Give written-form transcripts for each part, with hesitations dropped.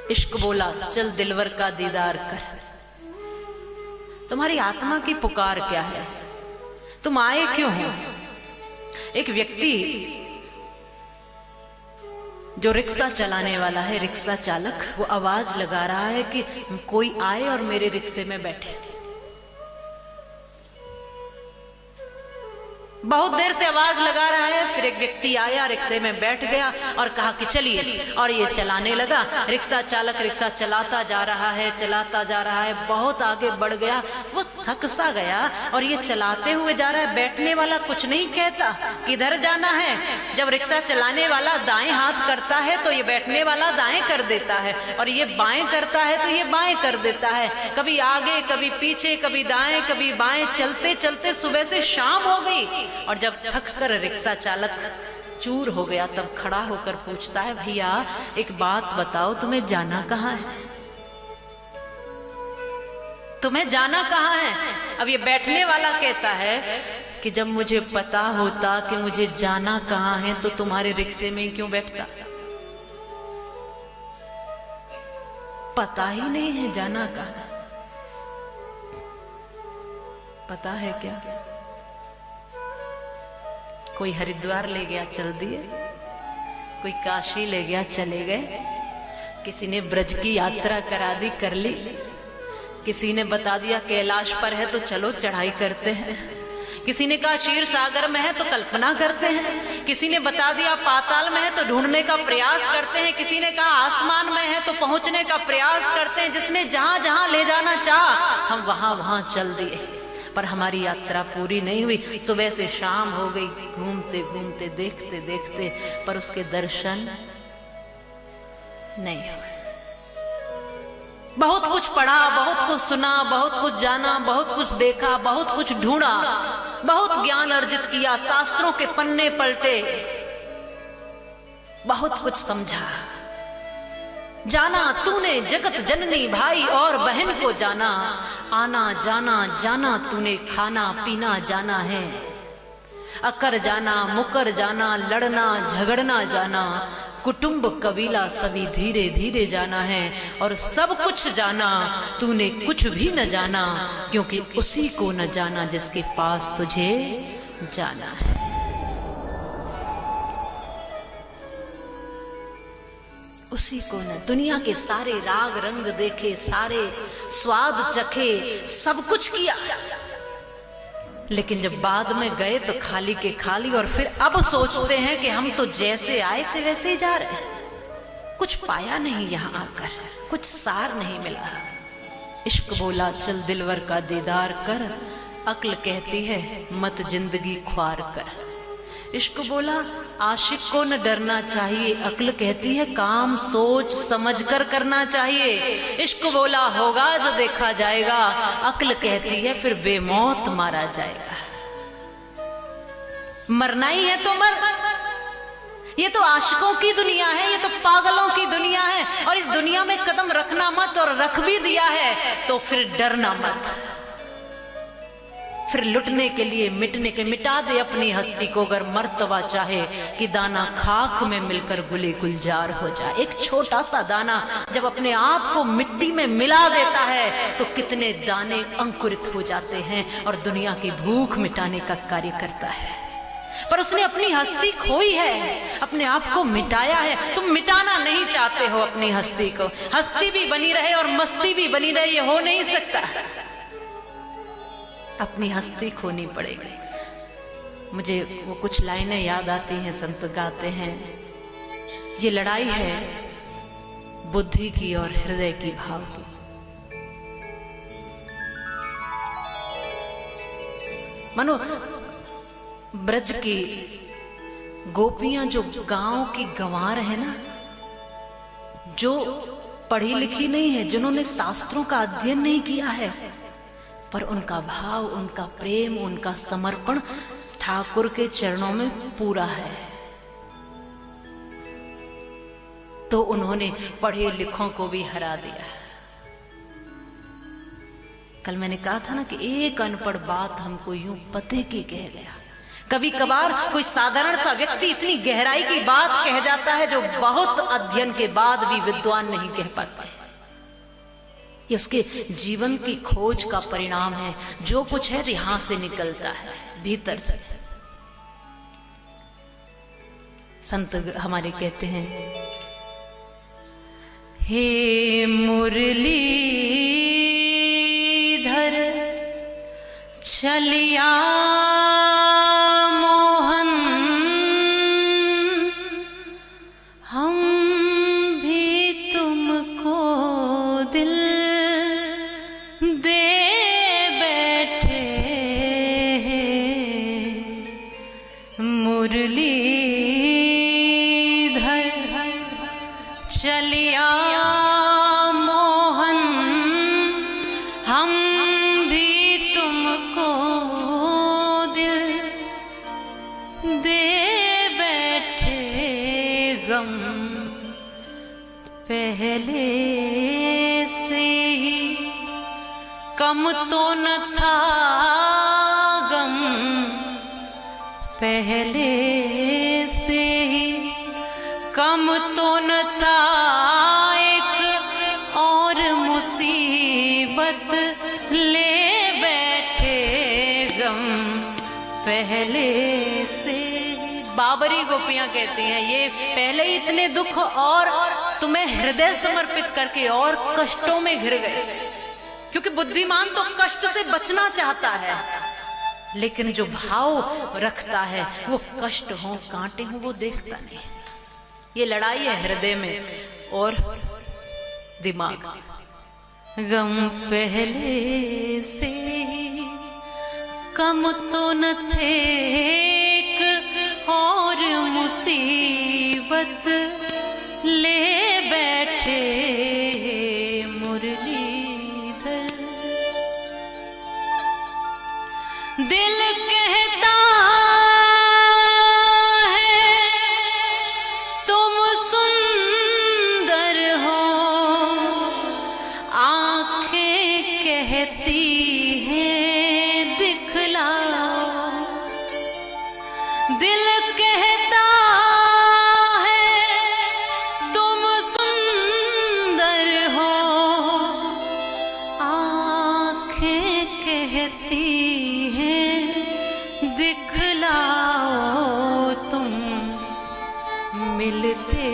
इश्क बोला चल दिलवर का दीदार कर। तुम्हारी आत्मा की पुकार क्या है? तुम आए क्यों हो? एक व्यक्ति जो रिक्शा चलाने वाला है, रिक्शा चालक, वो आवाज लगा रहा है कि कोई आए और मेरे रिक्शे में बैठे। बहुत देर से आवाज लगा रहा है, फिर एक व्यक्ति आया, रिक्शे में बैठ गया और कहा कि चलिए, और ये चलाने लगा। रिक्शा चालक रिक्शा चलाता जा रहा है, चलाता जा रहा है, बहुत आगे बढ़ गया। वो थक सा गया और ये चलाते हुए जा रहा है। बैठने वाला कुछ नहीं कहता किधर जाना है। जब रिक्शा चलाने वाला दाएं हाथ करता है तो ये बैठने वाला दाएं कर देता है, और ये बाएं करता है तो ये बाएं कर देता है। कभी आगे कभी पीछे, कभी दाएं कभी बाएं, चलते चलते सुबह से शाम हो गई। और जब थक कर रिक्शा चालक चूर हो गया, तब खड़ा होकर पूछता है, भैया एक बात बताओ, तुम्हें जाना कहाँ है? तुम्हें जाना कहाँ है? अब ये बैठने वाला कहता है कि जब मुझे पता होता कि मुझे जाना कहाँ है तो तुम्हारे रिक्शे में क्यों बैठता। पता ही नहीं है जाना कहाँ। पता है क्या? कोई हरिद्वार ले गया, चल दिए। कोई काशी ले गया, चले गए। किसी ने ब्रज की यात्रा करा दी, कर ली। किसी ने बता दिया कैलाश पर है तो चलो चढ़ाई करते हैं। किसी ने कहा क्षीर सागर में है तो कल्पना करते हैं। किसी ने बता दिया पाताल में है तो ढूंढने का प्रयास करते हैं। किसी ने कहा आसमान में है तो पहुंचने का प्रयास करते हैं। जिसने जहां जहां ले जाना चाहा, हम वहां वहां चल दिए, पर हमारी यात्रा पूरी नहीं हुई। सुबह से शाम हो गई, घूमते घूमते, देखते देखते, पर उसके दर्शन नहीं हुए। बहुत कुछ पढ़ा, बहुत कुछ सुना, बहुत कुछ जाना, बहुत कुछ देखा, बहुत कुछ ढूंढा, बहुत ज्ञान अर्जित किया, शास्त्रों के पन्ने पलटे, बहुत कुछ समझा। जाना तूने जगत जननी भाई और बहन को जाना, आना जाना जाना तूने, खाना पीना जाना है। अकर जाना, मुकर जाना, लड़ना झगड़ना जाना, कुटुंब कबीला सभी धीरे धीरे जाना है। और सब कुछ जाना, तूने कुछ भी न जाना, क्योंकि उसी को न जाना जिसके पास तुझे जाना है। उसी को न। दुनिया के सारे राग रंग देखे, सारे स्वाद चखे, सब कुछ किया, लेकिन जब बाद में गए तो खाली के खाली। और फिर अब सोचते हैं कि हम तो जैसे आए थे वैसे ही जा रहे हैं। कुछ पाया नहीं यहाँ आकर, कुछ सार नहीं मिला। इश्क बोला चल दिलवर का दीदार कर, अक्ल कहती है मत जिंदगी ख्वार कर। इश्क बोला आशिक को न डरना चाहिए, अक्ल कहती है काम सोच समझ कर करना चाहिए। इश्क बोला होगा जो देखा जाएगा, अक्ल कहती है फिर बेमौत मारा जाएगा। मरना ही है तो मर। ये तो आशिकों की दुनिया है, ये तो पागलों की दुनिया है। और इस दुनिया में कदम रखना मत, और रख भी दिया है तो फिर डरना मत। फिर लुटने के लिए मिटने के मिटा दे अपनी हस्ती को, अगर मर्तबा चाहे कि दाना खाक में मिलकर गुले गुलजार हो जाए। एक छोटा सा दाना जब अपने आप को मिट्टी में मिला देता है तो कितने दाने अंकुरित हो जाते हैं और दुनिया की भूख मिटाने का कार्य करता है। पर उसने अपनी हस्ती खोई है, अपने आप को मिटाया है। तुम मिटाना नहीं चाहते हो अपनी हस्ती को। हस्ती भी बनी रहे और मस्ती भी बनी रहे, ये हो नहीं सकता। अपनी हस्ती खोनी पड़ेगी। मुझे वो कुछ लाइनें याद आती हैं, संत गाते हैं, ये लड़ाई है बुद्धि की और हृदय की, भाव की। मानो ब्रज की गोपियां जो गांव की गंवार है ना, जो पढ़ी लिखी नहीं है, जिन्होंने शास्त्रों का अध्ययन नहीं किया है, पर उनका भाव, उनका प्रेम, उनका समर्पण ठाकुर के चरणों में पूरा है। तो उन्होंने पढ़े लिखों को भी हरा दिया। कल मैंने कहा था ना कि एक अनपढ़ बात हमको यूं पते की कह गया कभी कभार कोई साधारण सा व्यक्ति इतनी गहराई की बात कह जाता है जो बहुत अध्ययन के बाद भी विद्वान नहीं कह पाता है। ये उसके जीवन की खोज का परिणाम है। जो कुछ है यहां से निकलता है, भीतर से। संत हमारे कहते हैं, हे मुरलीधर चलिया मोहन, हम भी तुमको दिल दे बैठे हैं। मुरलीधर चलिया मोहन, हम भी तुमको दिल दे बैठे। गम पहले से ही कम तो न था, गम पहले से ही कम तो न था। एक और मुसीबत ले बैठे, गम पहले से। बाबरी गोपियां कहती हैं, ये पहले ही इतने दुख और तुम्हें हृदय समर्पित करके और कष्टों में घिर गए। क्योंकि बुद्धिमान तो कष्ट से बचना चाहता है, लेकिन जो भाव रखता है वो कष्ट हो कांटे हो वो देखता नहीं। ये लड़ाई है हृदय में और दिमाग। गम पहले से ही कम तो न थे, एक और मुसीबत ले बैठे मुरलीधर। दिल कहता है तुम सुंदर हो, आंखें कहती हैं दिखलाओ। दिल कहता है तुम सुंदर हो, आंखें कहती दिखलाओ। तुम मिलते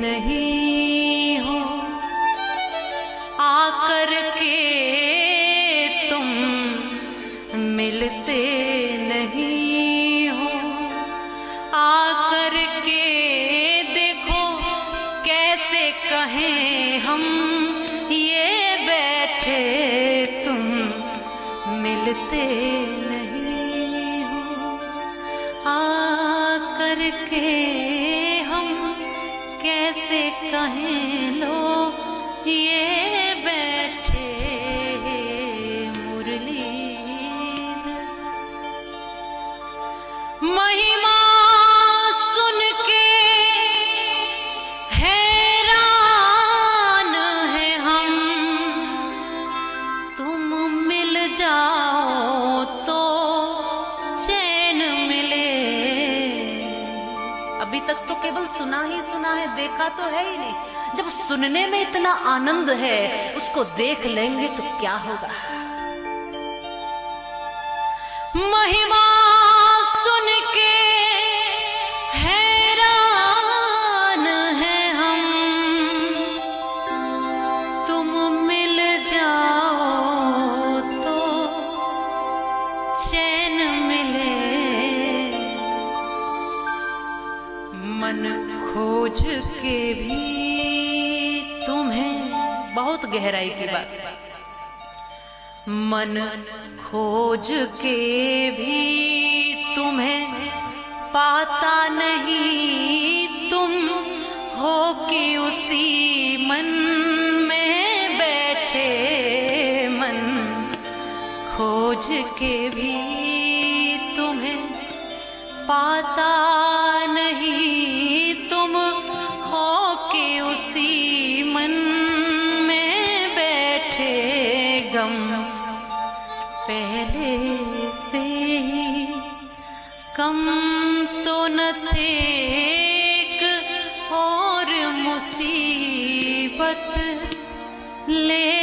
नहीं हो, आकर के तुम मिलते नहीं हो। आकर के देखो कैसे कहें हम ये बैठे, तुम मिलते के हम कैसे कहें लो ये बैठे मुरलीधर। महिमा सुन के हैरान है हम, तुम मिल जाओ तो चैन मिले। अभी तक तो केवल सुना ही सुना है, देखा तो है ही नहीं। जब सुनने में इतना आनंद है, उसको देख लेंगे तो क्या होगा। महिमा सुन के हैरान है हम, तुम मिल जाओ तो चैन मिले। मन खोज के भी तुम्हें, बहुत गहराई की बात, मन खोज के भी तुम्हें पाता नहीं। तुम हो कि उसी मन में बैठे, मन खोज के भी तुम्हें पाता नहीं। तुम हो कि उसी मन में बैठे, गम पहले से ही कम ले